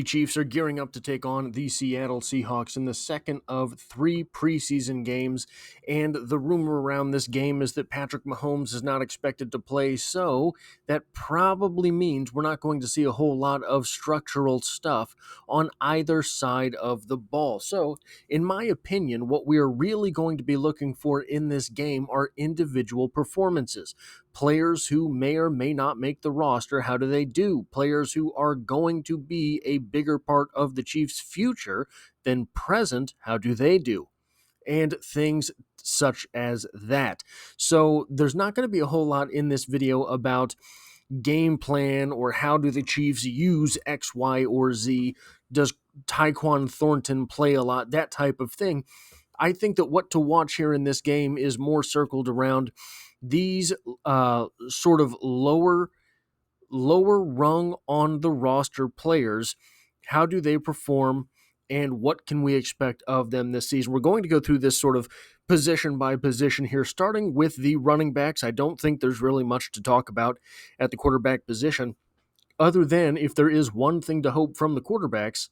The Chiefs are gearing up to take on the Seattle Seahawks in the second of 3 preseason games, and the rumor around this game is that Patrick Mahomes is not expected to play, so that probably means we're not going to see a whole lot of structural stuff on either side of the ball. So, in my opinion, what we are really going to be looking for in this game are individual performances. Players who may or may not make the roster, how do they do? Players who are going to be a bigger part of the Chiefs' future than present, how do they do? And things such as that. So there's not going to be a whole lot in this video about game plan or how do the Chiefs use X, Y, or Z. Does Tyquan Thornton play a lot? That type of thing. I think that what to watch here in this game is more circled around these sort of lower rung on the roster players. How do they perform, and what can we expect of them this season? We're going to go through this sort of position by position here, starting with the running backs. I don't think there's really much to talk about at the quarterback position, other than if there is one thing to hope from the quarterbacks,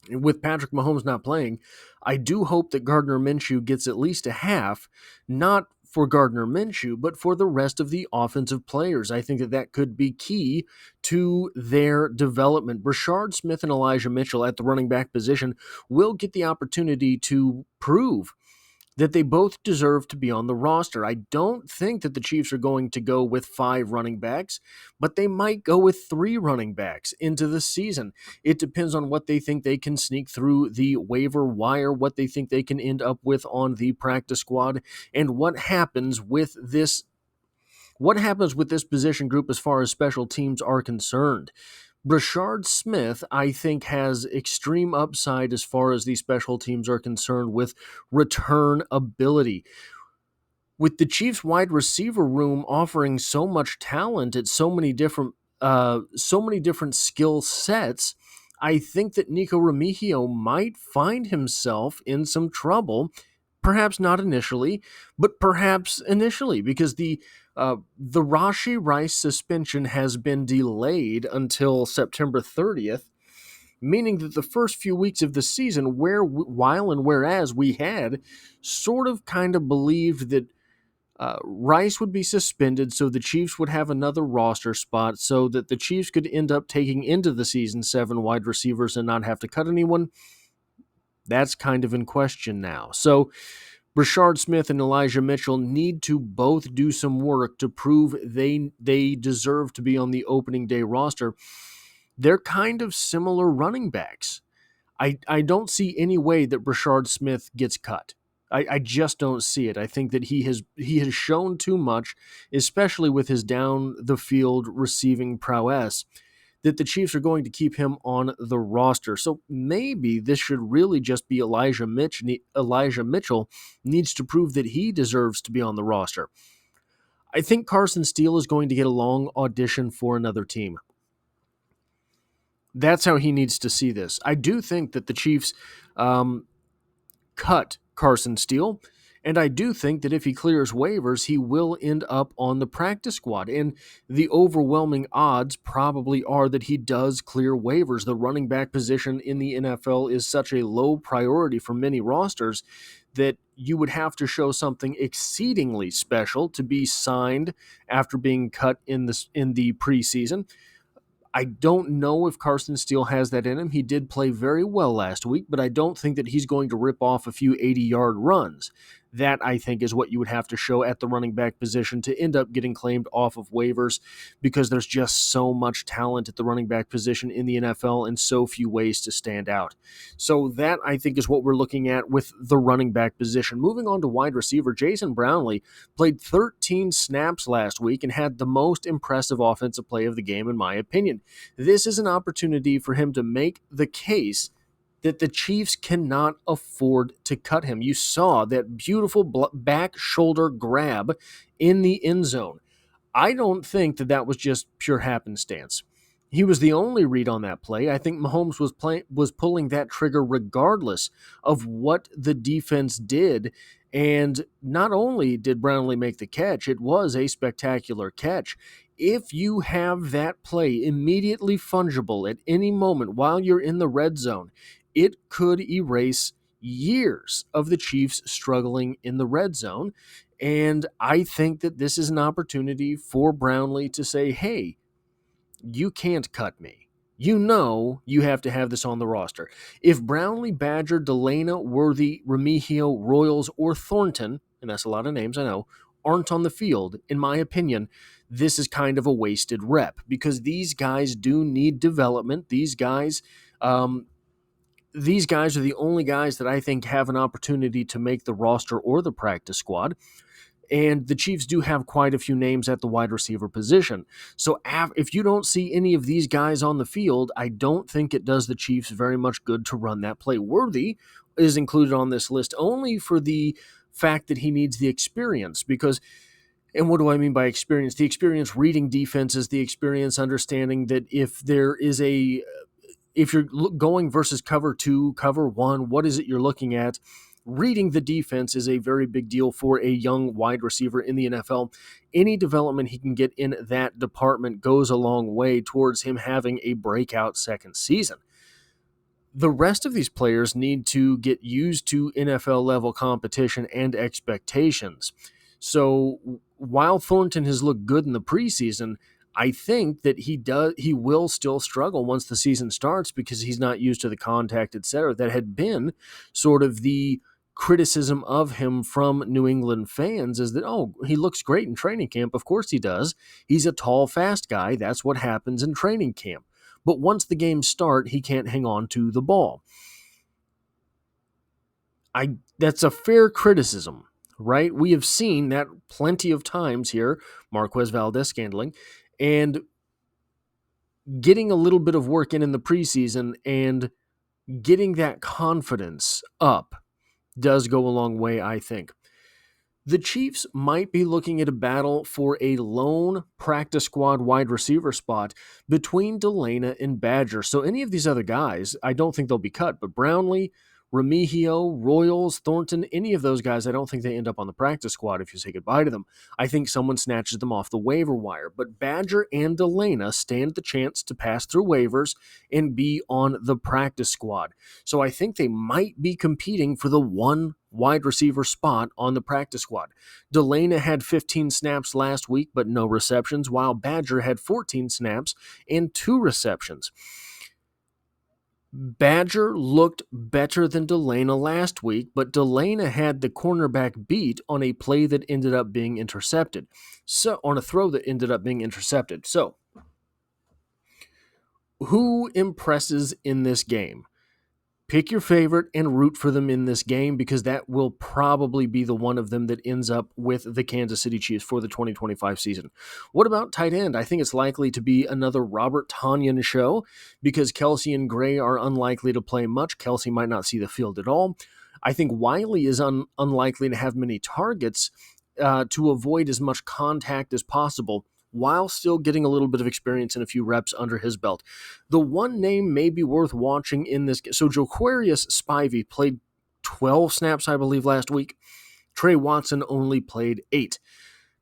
with Patrick Mahomes not playing, I do hope that Gardner Minshew gets at least a half, not for Gardner Minshew, but for the rest of the offensive players. I think that that could be key to their development. Brashard Smith and Elijah Mitchell at the running back position will get the opportunity to prove that they both deserve to be on the roster. I don't think that the Chiefs are going to go with 5 running backs, but they might go with 3 running backs into the season. It depends on what they think they can sneak through the waiver wire, what they think they can end up with on the practice squad, and what happens with this position group as far as special teams are concerned. Brashard Smith, I think, has extreme upside as far as the special teams are concerned with return ability. With the Chiefs wide receiver room offering so much talent at so many different skill sets, I think that Nico Remigio might find himself in some trouble. Perhaps not initially, but perhaps initially, because the Rashee Rice suspension has been delayed until September 30th, meaning that the first few weeks of the season, whereas we had sort of kind of believed that Rice would be suspended so the Chiefs would have another roster spot so that the Chiefs could end up taking into the season 7 wide receivers and not have to cut anyone. That's kind of in question now. So Brashard Smith and Elijah Mitchell need to both do some work to prove they deserve to be on the opening day roster. They're kind of similar running backs. I don't see any way that Brashard Smith gets cut. I just don't see it. I think that he has shown too much, especially with his down the field receiving prowess, that the Chiefs are going to keep him on the roster. So maybe this should really just be Elijah Mitchell needs to prove that he deserves to be on the roster. I think Carson Steele is going to get a long audition for another team. That's how he needs to see this. I do think that the Chiefs cut Carson Steele, and I do think that if he clears waivers, he will end up on the practice squad. And the overwhelming odds probably are that he does clear waivers. The running back position in the NFL is such a low priority for many rosters that you would have to show something exceedingly special to be signed after being cut in the preseason. I don't know if Carson Steele has that in him. He did play very well last week, but I don't think that he's going to rip off a few 80-yard runs. That, I think, is what you would have to show at the running back position to end up getting claimed off of waivers, because there's just so much talent at the running back position in the NFL and so few ways to stand out. So that, I think, is what we're looking at with the running back position. Moving on to wide receiver, Jason Brownlee played 13 snaps last week and had the most impressive offensive play of the game, in my opinion. This is an opportunity for him to make the case that the Chiefs cannot afford to cut him. You saw that beautiful back shoulder grab in the end zone. I don't think that was just pure happenstance. He was the only read on that play. I think Mahomes was pulling that trigger regardless of what the defense did. And not only did Brownlee make the catch, it was a spectacular catch. if you have that play immediately fungible at any moment while you're in the red zone, it could erase years of the Chiefs struggling in the red zone. And I think that this is an opportunity for Brownlee to say, hey, you can't cut me. You know you have to have this on the roster. If Brownlee, Badger, Delana, Worthy, Remigio, Royals, or Thornton, and that's a lot of names, I know, aren't on the field, in my opinion, this is kind of a wasted rep because these guys do need development. These guys are the only guys that I think have an opportunity to make the roster or the practice squad. And the Chiefs do have quite a few names at the wide receiver position. So if you don't see any of these guys on the field, I don't think it does the Chiefs very much good to run that play. Worthy is included on this list only for the fact that he needs the experience because, and what do I mean by experience? The experience reading defenses, the experience understanding that if you're going versus cover 2, cover 1, what is it you're looking at? Reading the defense is a very big deal for a young wide receiver in the NFL. Any development he can get in that department goes a long way towards him having a breakout second season. The rest of these players need to get used to NFL level competition and expectations. So while Thornton has looked good in the preseason, I think that he will still struggle once the season starts because he's not used to the contact, etc. That had been sort of the criticism of him from New England fans is that, oh, he looks great in training camp. Of course he does. He's a tall, fast guy. That's what happens in training camp. But once the games start, he can't hang on to the ball. That's a fair criticism, right? We have seen that plenty of times here, Marquez Valdez scandling, and getting a little bit of work in the preseason and getting that confidence up does go a long way, I think. The Chiefs might be looking at a battle for a lone practice squad wide receiver spot between Delana and Badger. So any of these other guys, I don't think they'll be cut, but Brownlee, Remigio, Royals, Thornton, any of those guys, I don't think they end up on the practice squad if you say goodbye to them. I think someone snatches them off the waiver wire. But Badger and Delana stand the chance to pass through waivers and be on the practice squad. So I think they might be competing for the one wide receiver spot on the practice squad. Delana had 15 snaps last week, but no receptions, while Badger had 14 snaps and 2 receptions. Badger looked better than Delana last week, but Delana had the cornerback beat on a play that ended up being intercepted. So, on a throw that ended up being intercepted. So, who impresses in this game? Pick your favorite and root for them in this game because that will probably be the one of them that ends up with the Kansas City Chiefs for the 2025 season. What about tight end? I think it's likely to be another Robert Tonyan show because Kelsey and Gray are unlikely to play much. Kelsey might not see the field at all. I think Wiley is unlikely to have many targets to avoid as much contact as possible, while still getting a little bit of experience and a few reps under his belt. The one name may be worth watching in this game. So Joquarius Spivey played 12 snaps, I believe, last week. Trey Watson only played 8.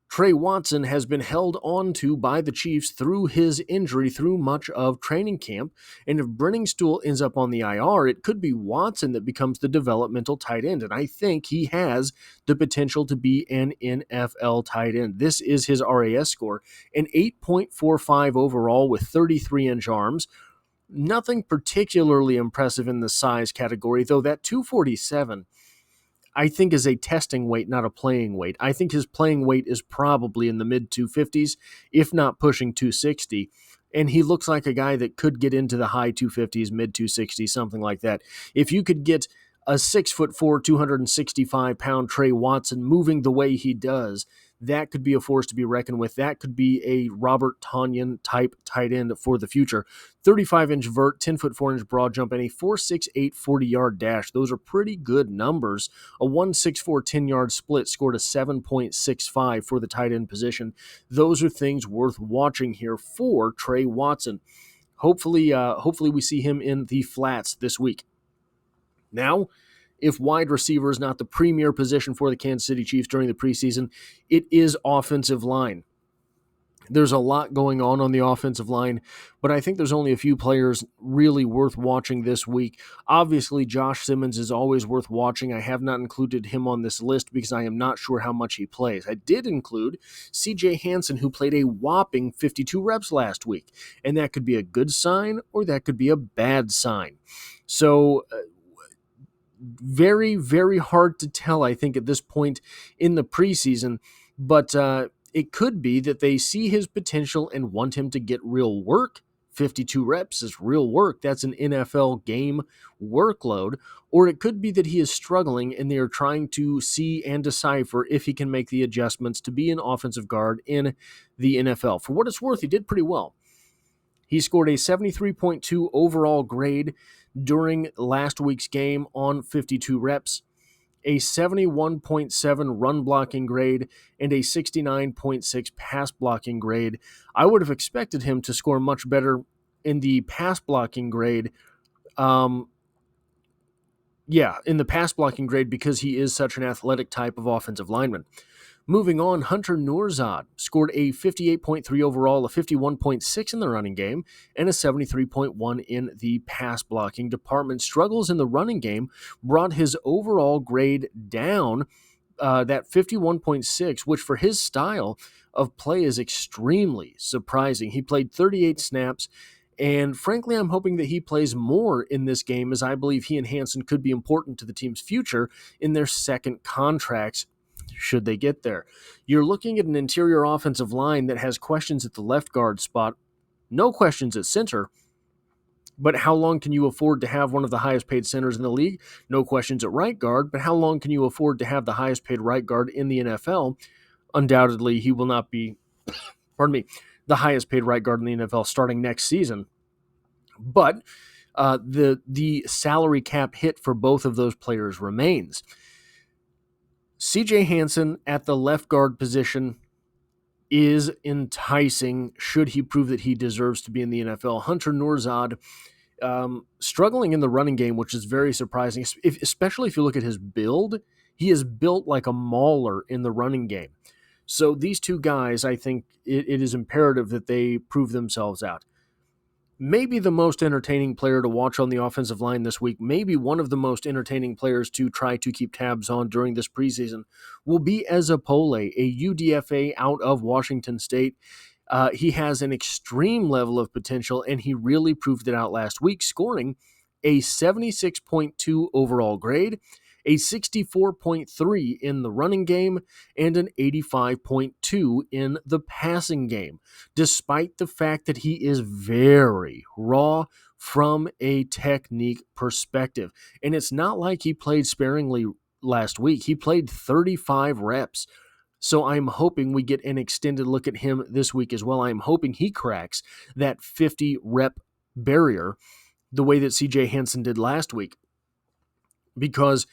Trey Watson has been held on to by the Chiefs through his injury through much of training camp, and if Brenningstool ends up on the IR, it could be Watson that becomes the developmental tight end, and I think he has the potential to be an NFL tight end. This is his RAS score, an 8.45 overall with 33-inch arms. Nothing particularly impressive in the size category, though that 247 I think is a testing weight, not a playing weight. I think his playing weight is probably in the mid-250s, if not pushing 260. And he looks like a guy that could get into the high 250s, mid-260s, something like that. If you could get a 6'4", 265-pound Trey Watson moving the way he does, that could be a force to be reckoned with. That could be a Robert Tonyan type tight end for the future. 35-inch vert, 10'4" broad jump, and a 4.68 40-yard dash. Those are pretty good numbers. A 1.64 10-yard split scored a 7.65 for the tight end position. Those are things worth watching here for Trey Watson. Hopefully we see him in the flats this week. Now, if wide receiver is not the premier position for the Kansas City Chiefs during the preseason, it is offensive line. There's a lot going on the offensive line, but I think there's only a few players really worth watching this week. Obviously, Josh Simmons is always worth watching. I have not included him on this list because I am not sure how much he plays. I did include CJ Hansen, who played a whopping 52 reps last week, and that could be a good sign or that could be a bad sign. So, very, very hard to tell, I think, at this point in the preseason, but it could be that they see his potential and want him to get real work. 52 reps is real work. That's an NFL game workload. Or it could be that he is struggling and they are trying to see and decipher if he can make the adjustments to be an offensive guard in the NFL. For what it's worth, he did pretty well. He scored a 73.2 overall grade during last week's game on 52 reps, a 71.7 run blocking grade, and a 69.6 pass blocking grade. I would have expected him to score much better in the pass blocking grade. In the pass blocking grade because he is such an athletic type of offensive lineman. Moving on, Hunter Nourzad scored a 58.3 overall, a 51.6 in the running game, and a 73.1 in the pass blocking department. Struggles in the running game brought his overall grade down, that 51.6, which for his style of play is extremely surprising. He played 38 snaps, and frankly, I'm hoping that he plays more in this game, as I believe he and Hansen could be important to the team's future in their second contracts, should they get there. You're looking at an interior offensive line that has questions at the left guard spot, no questions at center, but how long can you afford to have one of the highest paid centers in the league? No questions at right guard, but how long can you afford to have the highest paid right guard in the NFL? Undoubtedly, he will not be, the highest paid right guard in the NFL starting next season. But the salary cap hit for both of those players remains. CJ Hansen at the left guard position is enticing should he prove that he deserves to be in the NFL. Hunter Nourzad struggling in the running game, which is very surprising, especially if you look at his build. He is built like a mauler in the running game. So these two guys, I think it is imperative that they prove themselves out. Maybe the most entertaining player to watch on the offensive line this week, maybe one of the most entertaining players to try to keep tabs on during this preseason, will be Edde, a UDFA out of Washington State. He has an extreme level of potential, and he really proved it out last week, scoring a 76.2 overall grade, a 64.3 in the running game, and an 85.2 in the passing game, despite the fact that he is very raw from a technique perspective. And it's not like he played sparingly last week. He played 35 reps. So I'm hoping we get an extended look at him this week as well. I'm hoping he cracks that 50 rep barrier the way that CJ Hansen did last week. Because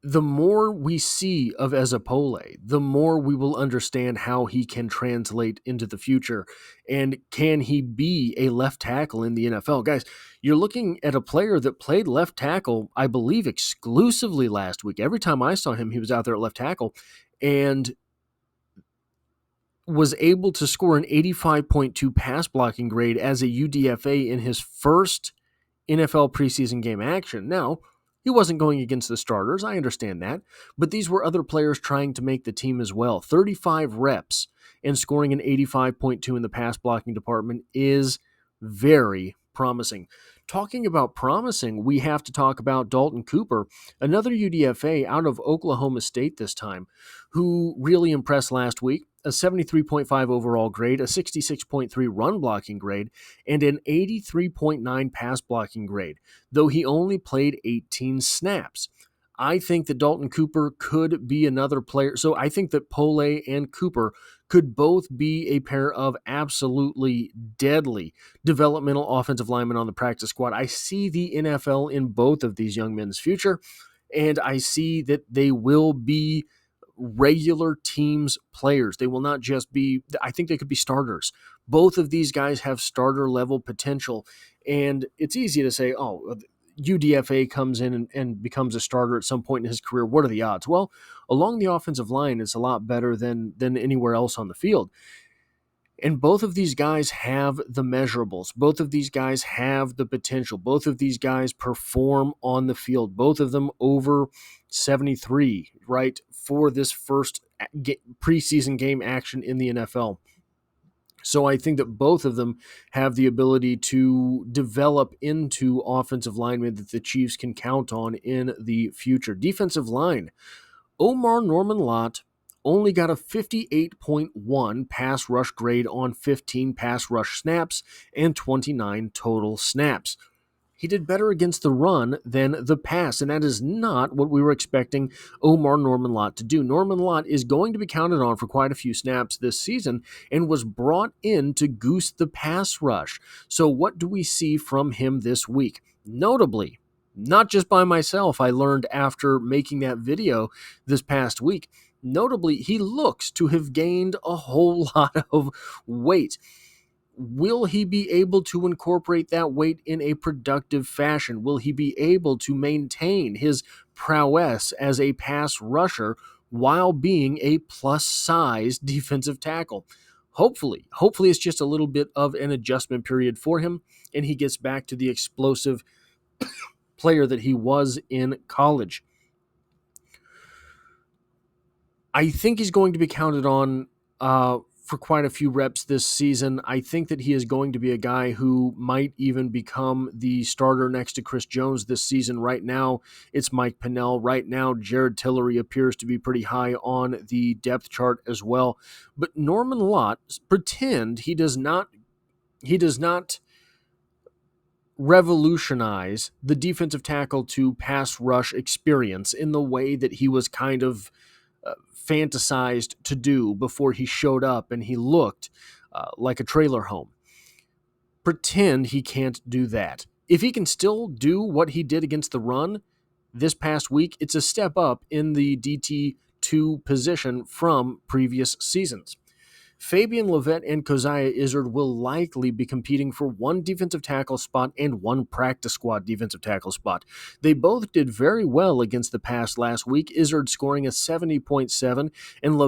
the more we see of Edde, the more we will understand how he can translate into the future. And can he be a left tackle in the NFL? Guys, you're looking at a player that played left tackle, I believe, exclusively last week. Every time I saw him, he was out there at left tackle and was able to score an 85.2 pass blocking grade as a UDFA in his first NFL preseason game action. Now, he wasn't going against the starters, I understand that, but these were other players trying to make the team as well. 35 reps and scoring an 85.2 in the pass blocking department is very promising. Talking about promising, we have to talk about Dalton Cooper, another UDFA out of Oklahoma State this time, who really impressed last week. A 73.5 overall grade, a 66.3 run blocking grade, and an 83.9 pass blocking grade, though he only played 18 snaps. I think that Dalton Cooper could be another player. So I think that Pole and Cooper could both be a pair of absolutely deadly developmental offensive linemen on the practice squad. I see the NFL in both of these young men's future, and I see that they will be regular teams players. They will not just be, I think they could be starters. Both of these guys have starter level potential, and it's easy to say, oh, UDFA comes in and becomes a starter at some point in his career. What are the odds? Well, along the offensive line, it's a lot better than anywhere else on the field. And both of these guys have the measurables. Both of these guys have the potential. Both of these guys perform on the field. Both of them over 73, right, for this first preseason game action in the NFL. So I think that both of them have the ability to develop into offensive linemen that the Chiefs can count on in the future. Defensive line, Omar Norman Lott only got a 58.1 pass rush grade on 15 pass rush snaps and 29 total snaps. He did better against the run than the pass, and that is not what we were expecting Omar Norman Lott to do. Norman Lott is going to be counted on for quite a few snaps this season and was brought in to goose the pass rush. So what do we see from him this week? Notably, not just by myself, I learned after making that video this past week, notably, he looks to have gained a whole lot of weight. Will he be able to incorporate that weight in a productive fashion? Will he be able to maintain his prowess as a pass rusher while being a plus-size defensive tackle? Hopefully it's just a little bit of an adjustment period for him, and he gets back to the explosive player that he was in college. I think he's going to be counted on for quite a few reps this season. I think that he is going to be a guy who might even become the starter next to Chris Jones this season. Right now, it's Mike Pennell. Right now, Jared Tillery appears to be pretty high on the depth chart as well. But Norman Lott, pretend he does not revolutionize the defensive tackle to pass rush experience in the way that he was kind of fantasized to do before he showed up and he looked like a trailer home. Pretend he can't do that. If he can still do what he did against the run this past week, it's a step up in the DT2 position from previous seasons. Fabian Lovett and Keough Izaak will likely be competing for one defensive tackle spot and one practice squad defensive tackle spot. They both did very well against the pass last week, Izaak scoring a 70.7 and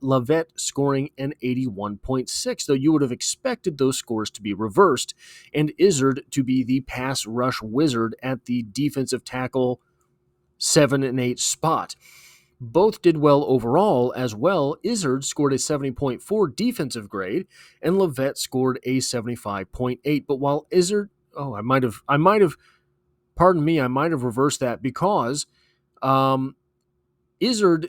Lovett scoring an 81.6, though you would have expected those scores to be reversed, and Izaak to be the pass rush wizard at the defensive tackle 7 and 8 spot. Both did well overall as well. Izaak scored a 70.4 defensive grade, and Lovett scored a 75.8. But while Izaak, I might have reversed that because Izaak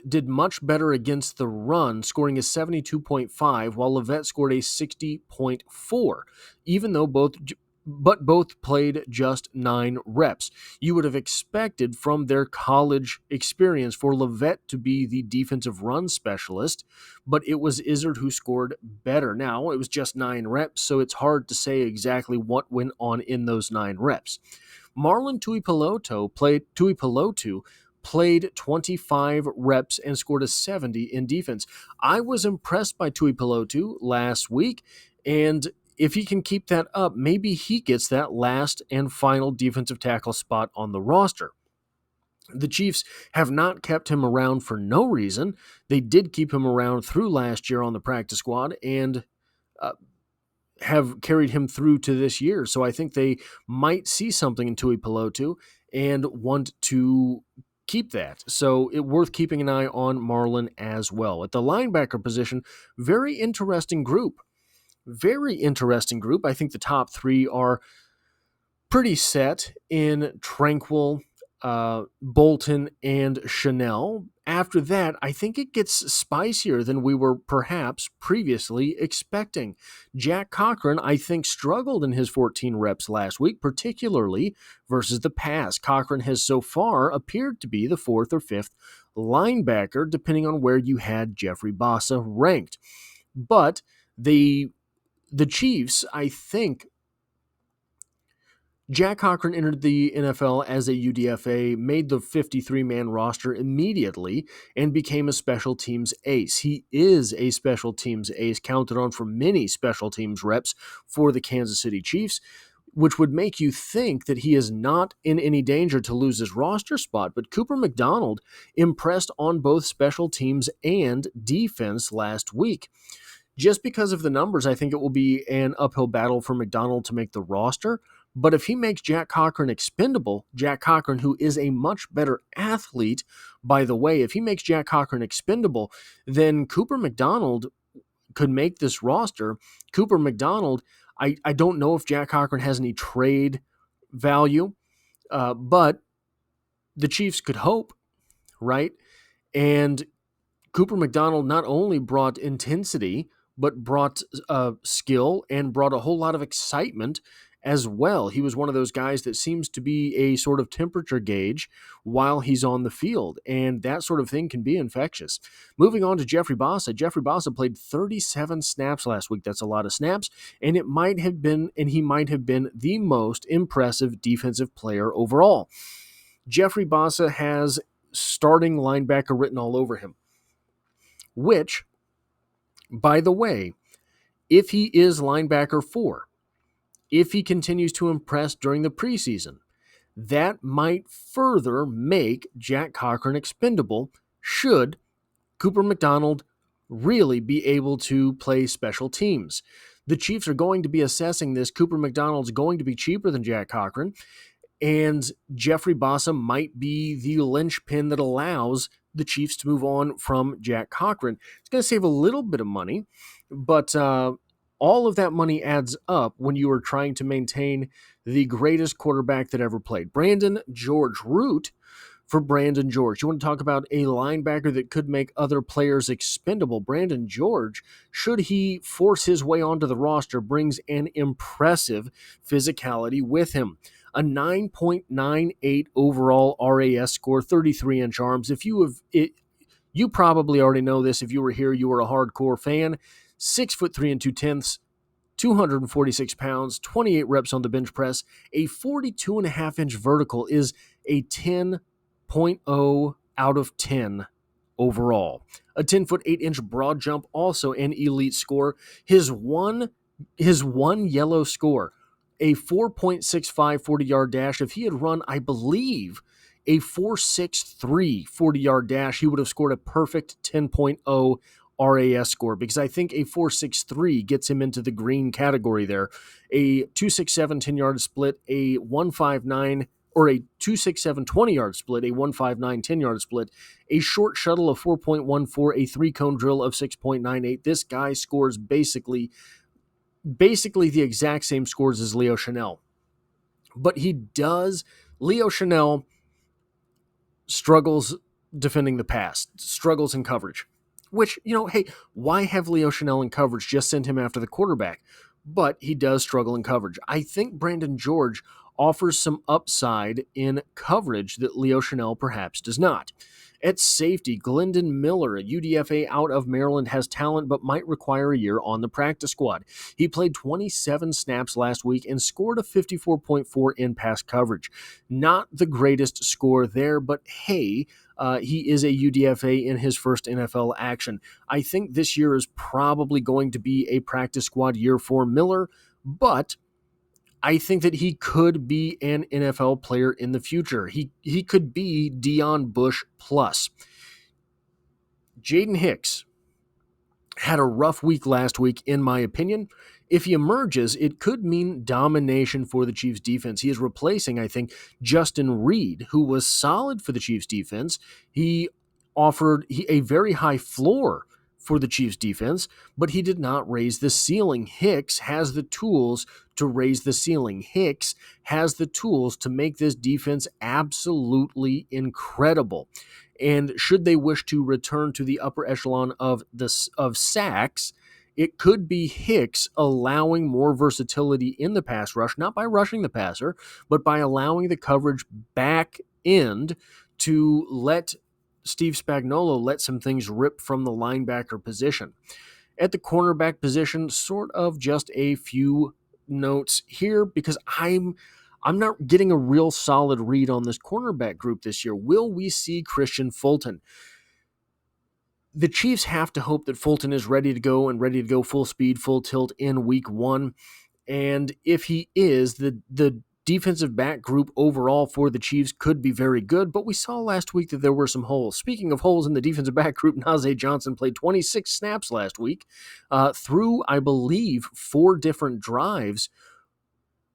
did much better against the run, scoring a 72.5, while Lovett scored a 60.4, even though both played just 9 reps. You would have expected from their college experience for Lovett to be the defensive run specialist, but it was Izaak who scored better. Now, it was just 9 reps, so it's hard to say exactly what went on in those 9 reps. Marlon Tuipulotu played 25 reps and scored a 70 in defense. I was impressed by Tuipulotu last week, and if he can keep that up, maybe he gets that last and final defensive tackle spot on the roster. The Chiefs have not kept him around for no reason. They did keep him around through last year on the practice squad and have carried him through to this year. So I think they might see something in Tuipulotu and want to keep that. So it's worth keeping an eye on Marlon as well. At the linebacker position, very interesting group. I think the top 3 are pretty set in Tranquil, Bolton, and Chanel. After that, I think it gets spicier than we were perhaps previously expecting. Jack Cochran, I think, struggled in his 14 reps last week, particularly versus the pass. Cochran has so far appeared to be the 4th or 5th linebacker, depending on where you had Jeffrey Bassa ranked. But the Chiefs, I think, Jack Cochran entered the NFL as a UDFA, made the 53-man roster immediately, and became a special teams ace. He is a special teams ace, counted on for many special teams reps for the Kansas City Chiefs, which would make you think that he is not in any danger to lose his roster spot. But Cooper McDonald impressed on both special teams and defense last week. Just because of the numbers, I think it will be an uphill battle for McDonald to make the roster. But if he makes Jack Cochran expendable, Jack Cochran, who is a much better athlete, by the way, if he makes Jack Cochran expendable, then Cooper McDonald could make this roster. Cooper McDonald, I don't know if Jack Cochran has any trade value, but the Chiefs could hope, right? And Cooper McDonald not only brought intensity, but brought skill and brought a whole lot of excitement as well. He was one of those guys that seems to be a sort of temperature gauge while he's on the field, and that sort of thing can be infectious. Moving on to Jeffrey Bassa. Jeffrey Bassa played 37 snaps last week. That's a lot of snaps, and he might have been the most impressive defensive player overall. Jeffrey Bassa has starting linebacker written all over him, which, by the way, if he is linebacker 4, if he continues to impress during the preseason, that might further make Jack Cochran expendable should Cooper McDonald really be able to play special teams. The Chiefs are going to be assessing this. Cooper McDonald's going to be cheaper than Jack Cochran, and Jeffrey Bassa might be the linchpin that allows the Chiefs to move on from Jack Cochran. It's going to save a little bit of money, but all of that money adds up when you are trying to maintain the greatest quarterback that ever played. Brandon George. Root for Brandon George. You want to talk about a linebacker that could make other players expendable? Brandon George, should he force his way onto the roster, brings an impressive physicality with him. A 9.98 overall RAS score, 33-inch arms. If you probably already know this. If you were here, you were a hardcore fan. 6'3" 2/10, 246 pounds, 28 reps on the bench press. A 42.5-inch vertical is a 10.0 out of 10 overall. A 10-foot 8-inch broad jump, also an elite score. His one yellow score, a 4.65 40-yard dash. If he had run, I believe, a 4.63 40-yard dash, he would have scored a perfect 10.0 RAS score, because I think a 4.63 gets him into the green category there. A 2.67 10-yard split, a 1.59 or a 2.67 20-yard split, a 1.59 10-yard split, a short shuttle of 4.14, a three-cone drill of 6.98. This guy scores basically the exact same scores as Leo Chenal. But Leo Chenal struggles defending the pass, struggles in coverage. Which, hey, why have Leo Chenal in coverage? Just send him after the quarterback. But he does struggle in coverage. I think Brandon George offers some upside in coverage that Leo Chenal perhaps does not. At safety, Glendon Miller, a UDFA out of Maryland, has talent but might require a year on the practice squad. He played 27 snaps last week and scored a 54.4 in pass coverage. Not the greatest score there, but hey, he is a UDFA in his first NFL action. I think this year is probably going to be a practice squad year for Miller, but I think that he could be an NFL player in the future. He could be Deion Bush plus. Jaden Hicks had a rough week last week, in my opinion. If he emerges, it could mean domination for the Chiefs defense. He is replacing, I think, Justin Reed, who was solid for the Chiefs defense. He offered a very high floor for the Chiefs defense, but he did not raise the ceiling. Hicks has the tools to raise the ceiling. Hicks has the tools to make this defense absolutely incredible. And should they wish to return to the upper echelon of sacks, it could be Hicks allowing more versatility in the pass rush, not by rushing the passer, but by allowing the coverage back end to let Steve Spagnuolo let some things rip from the linebacker position. At the cornerback position, sort of just a few notes here, because I'm not getting a real solid read on this cornerback group this year. Will we see Christian Fulton? The Chiefs have to hope that Fulton is ready to go full speed, full tilt in week one. And if he is, the defensive back group overall for the Chiefs could be very good, but we saw last week that there were some holes. Speaking of holes in the defensive back group, Najee Johnson played 26 snaps last week through, I believe, 4 different drives,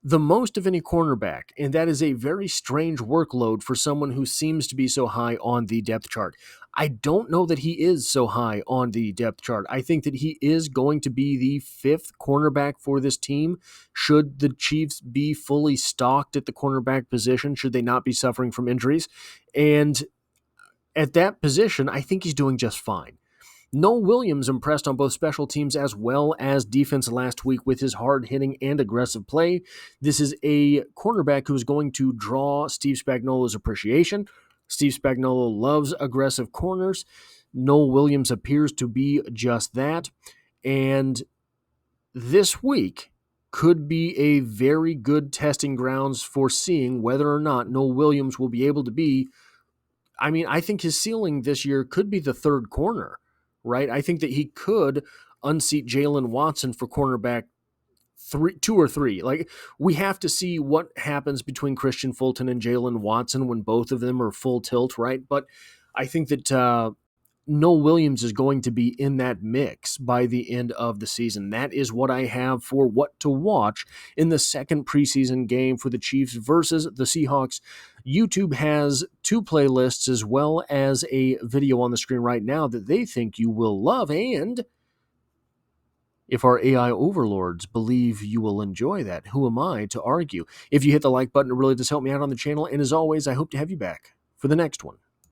the most of any cornerback, and that is a very strange workload for someone who seems to be so high on the depth chart. I don't know that he is so high on the depth chart. I think that he is going to be the 5th cornerback for this team should the Chiefs be fully stocked at the cornerback position, should they not be suffering from injuries. And at that position, I think he's doing just fine. Noah Williams impressed on both special teams as well as defense last week with his hard-hitting and aggressive play. This is a cornerback who is going to draw Steve Spagnuolo's appreciation. Steve Spagnuolo loves aggressive corners. Noah Williams appears to be just that. And this week could be a very good testing grounds for seeing whether or not Noah Williams will be able to be, I think his ceiling this year could be the 3rd corner. Right? I think that he could unseat Jalen Watson for cornerback 2 or 3. Like, we have to see what happens between Christian Fulton and Jalen Watson when both of them are full tilt, right? But I think that Noah Williams is going to be in that mix by the end of the season. That is what I have for what to watch in the second preseason game for the Chiefs versus the Seahawks. YouTube has 2 playlists as well as a video on the screen right now that they think you will love, and if our AI overlords believe you will enjoy that, who am I to argue? If you hit the like button, it really does help me out on the channel, and as always, I hope to have you back for the next one.